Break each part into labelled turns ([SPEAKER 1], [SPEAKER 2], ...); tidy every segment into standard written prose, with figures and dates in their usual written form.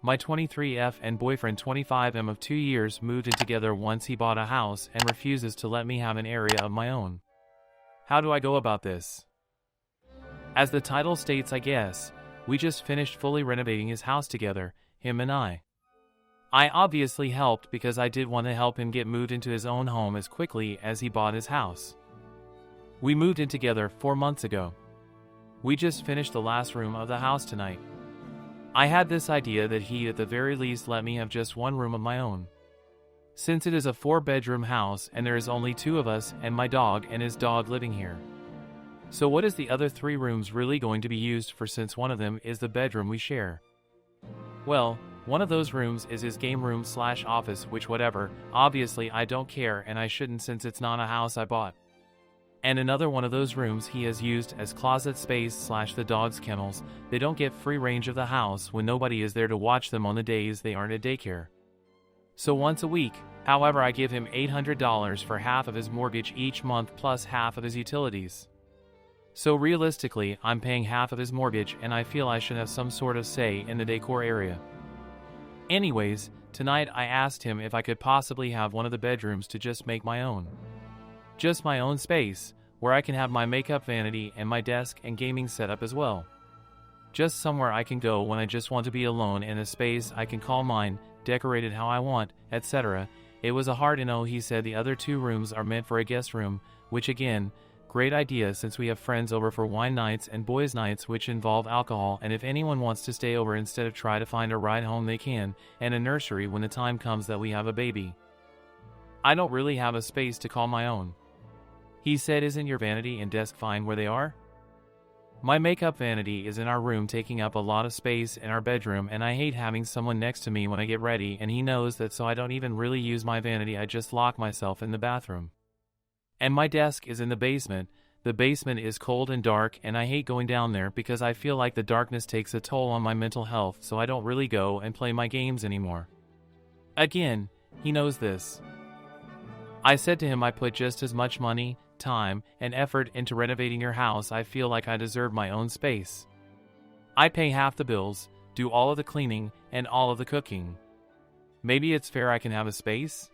[SPEAKER 1] My 23F and boyfriend 25M of 2 years moved in together once he bought a house and refuses to let me have an area of my own. How do I go about this? As the title states, I guess, we just finished fully renovating his house together, him and I. I obviously helped because I did want to help him get moved into his own home as quickly as he bought his house. We moved in together 4 months ago. We just finished the last room of the house tonight. I had this idea that he'd at the very least let me have just one room of my own. Since it is a 4-bedroom house and there is only 2 of us and my dog and his dog living here. So what is the other 3 rooms really going to be used for, since one of them is the bedroom we share? Well, one of those rooms is his game room / office, which whatever, obviously I don't care and I shouldn't since it's not a house I bought. And another one of those rooms he has used as closet space / the dog's kennels. They don't get free range of the house when nobody is there to watch them on the days they aren't at daycare. So once a week, however, I give him $800 for half of his mortgage each month plus half of his utilities. So realistically, I'm paying half of his mortgage and I feel I should have some sort of say in the decor area. Anyways, tonight I asked him if I could possibly have one of the bedrooms to just make my own. Just my own space, where I can have my makeup vanity and my desk and gaming setup as well. Just somewhere I can go when I just want to be alone, in a space I can call mine, decorated how I want, etc. It was a hard no. He said the other 2 rooms are meant for a guest room, which again, great idea since we have friends over for wine nights and boys nights which involve alcohol, and if anyone wants to stay over instead of try to find a ride home they can, and a nursery when the time comes that we have a baby. I don't really have a space to call my own. He said, isn't your vanity and desk fine where they are? My makeup vanity is in our room, taking up a lot of space in our bedroom, and I hate having someone next to me when I get ready, and he knows that, so I don't even really use my vanity. I just lock myself in the bathroom. And my desk is in the basement. The basement is cold and dark, and I hate going down there because I feel like the darkness takes a toll on my mental health, so I don't really go and play my games anymore. Again, he knows this. I said to him, I put just as much money, time, and effort into renovating your house. I feel like I deserve my own space. I pay half the bills, do all of the cleaning, and all of the cooking. Maybe it's fair I can have a space?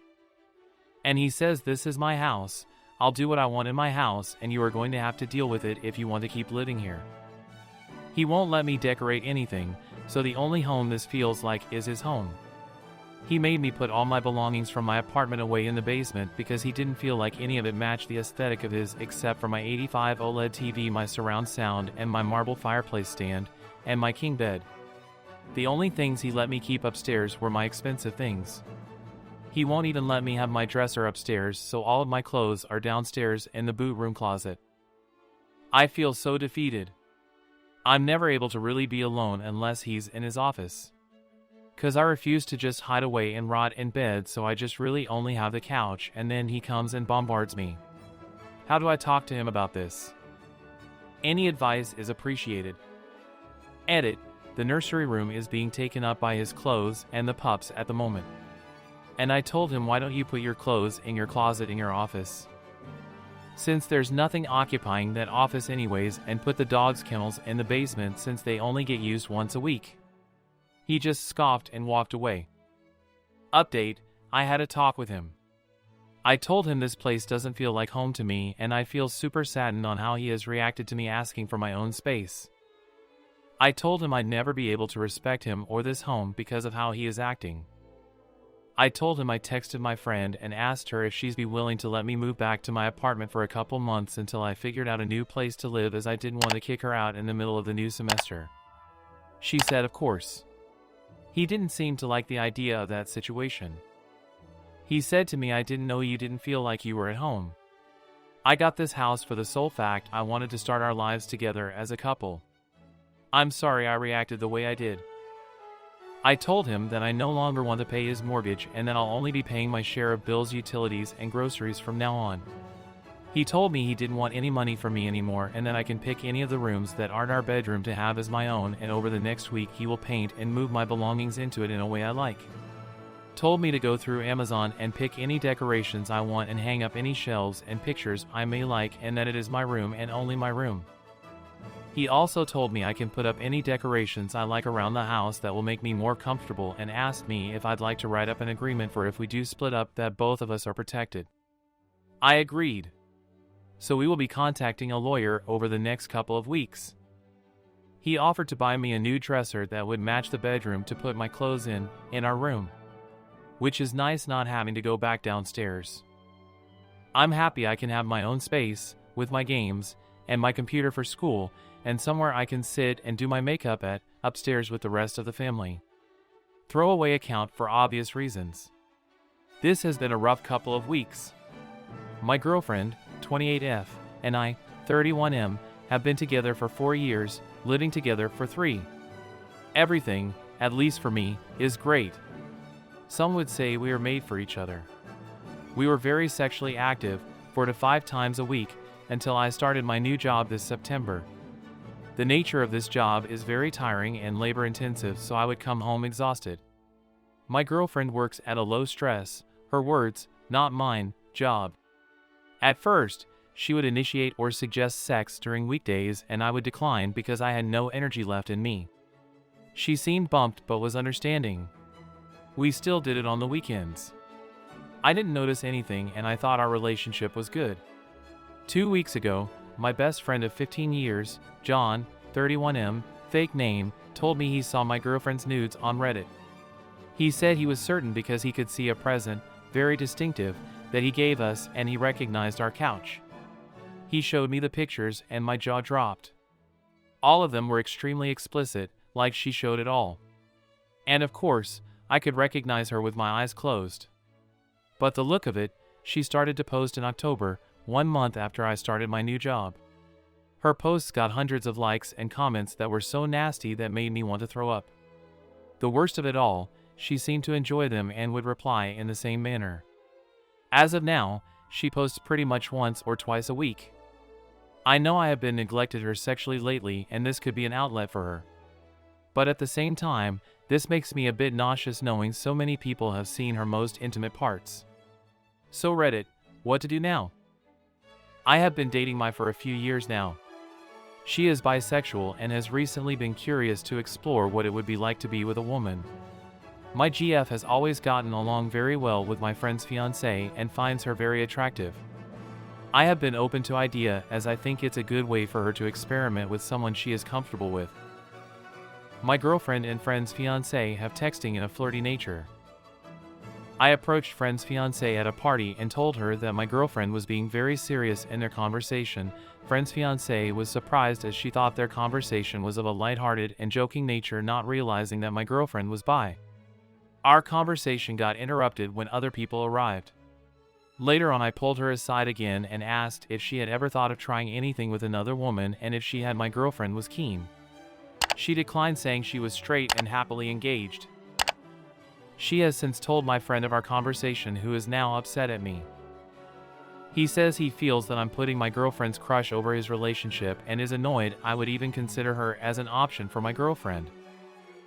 [SPEAKER 1] And he says, this is my house. I'll do what I want in my house, and you are going to have to deal with it if you want to keep living here. He won't let me decorate anything, so the only home this feels like is his home. He made me put all my belongings from my apartment away in the basement because he didn't feel like any of it matched the aesthetic of his, except for my 85 OLED TV, my surround sound, and my marble fireplace stand, and my king bed. The only things he let me keep upstairs were my expensive things. He won't even let me have my dresser upstairs, so all of my clothes are downstairs in the boot room closet. I feel so defeated. I'm never able to really be alone unless he's in his office. 'Cause I refuse to just hide away and rot in bed, so I just really only have the couch, and then he comes and bombards me. How do I talk to him about this? Any advice is appreciated. Edit: the nursery room is being taken up by his clothes and the pups at the moment. And I told him, why don't you put your clothes in your closet in your office? Since there's nothing occupying that office anyways, and put the dog's kennels in the basement since they only get used once a week. He just scoffed and walked away. Update: I had a talk with him. I told him this place doesn't feel like home to me, and I feel super saddened on how he has reacted to me asking for my own space. I told him I'd never be able to respect him or this home because of how he is acting. I told him I texted my friend and asked her if she'd be willing to let me move back to my apartment for a couple months until I figured out a new place to live, as I didn't want to kick her out in the middle of the new semester. She said of course. He didn't seem to like the idea of that situation. He said to me, I didn't know you didn't feel like you were at home. I got this house for the sole fact I wanted to start our lives together as a couple. I'm sorry I reacted the way I did. I told him that I no longer want to pay his mortgage and that I'll only be paying my share of bills, utilities, and groceries from now on. He told me he didn't want any money from me anymore and that I can pick any of the rooms that aren't our bedroom to have as my own, and over the next week he will paint and move my belongings into it in a way I like. Told me to go through Amazon and pick any decorations I want and hang up any shelves and pictures I may like, and that it is my room and only my room. He also told me I can put up any decorations I like around the house that will make me more comfortable, and asked me if I'd like to write up an agreement for if we do split up that both of us are protected. I agreed. So we will be contacting a lawyer over the next couple of weeks. He offered to buy me a new dresser that would match the bedroom to put my clothes in our room, which is nice not having to go back downstairs. I'm happy I can have my own space with my games and my computer for school, and somewhere I can sit and do my makeup at upstairs with the rest of the family. Throwaway account for obvious reasons. This has been a rough couple of weeks. My girlfriend, 28F, and I, 31M, have been together for 4 years, living together for 3. Everything, at least for me, is great. Some would say we are made for each other. We were very sexually active, 4 to 5 times a week, until I started my new job this September. The nature of this job is very tiring and labor-intensive, so I would come home exhausted. My girlfriend works at a low-stress, her words, not mine, job. At first, she would initiate or suggest sex during weekdays, and I would decline because I had no energy left in me. She seemed bumped but was understanding. We still did it on the weekends. I didn't notice anything, and I thought our relationship was good. 2 weeks ago, my best friend of 15 years, John, 31M, fake name, told me he saw my girlfriend's nudes on Reddit. He said he was certain because he could see a present, very distinctive, that he gave us, and he recognized our couch. He showed me the pictures and my jaw dropped. All of them were extremely explicit, like she showed it all. And of course, I could recognize her with my eyes closed. But the look of it, she started to post in October, 1 month after I started my new job. Her posts got hundreds of likes and comments that were so nasty that made me want to throw up. The worst of it all, she seemed to enjoy them and would reply in the same manner. As of now, she posts pretty much once or twice a week. I know I have been neglected her sexually lately, and this could be an outlet for her. But at the same time, this makes me a bit nauseous knowing so many people have seen her most intimate parts. So Reddit, what to do now? I have been dating Mai for a few years now. She is bisexual and has recently been curious to explore what it would be like to be with a woman. My GF has always gotten along very well with my friend's fiancé and finds her very attractive. I have been open to idea as I think it's a good way for her to experiment with someone she is comfortable with. My girlfriend and friend's fiancé have texting in a flirty nature. I approached friend's fiancé at a party and told her that my girlfriend was being very serious in their conversation. Friend's fiancé was surprised as she thought their conversation was of a lighthearted and joking nature, not realizing that my girlfriend was bi. Our conversation got interrupted when other people arrived. Later on, I pulled her aside again and asked if she had ever thought of trying anything with another woman and if she had my girlfriend was keen. She declined, saying she was straight and happily engaged. She has since told my friend of our conversation, who is now upset at me. He says he feels that I'm putting my girlfriend's crush over his relationship and is annoyed I would even consider her as an option for my girlfriend.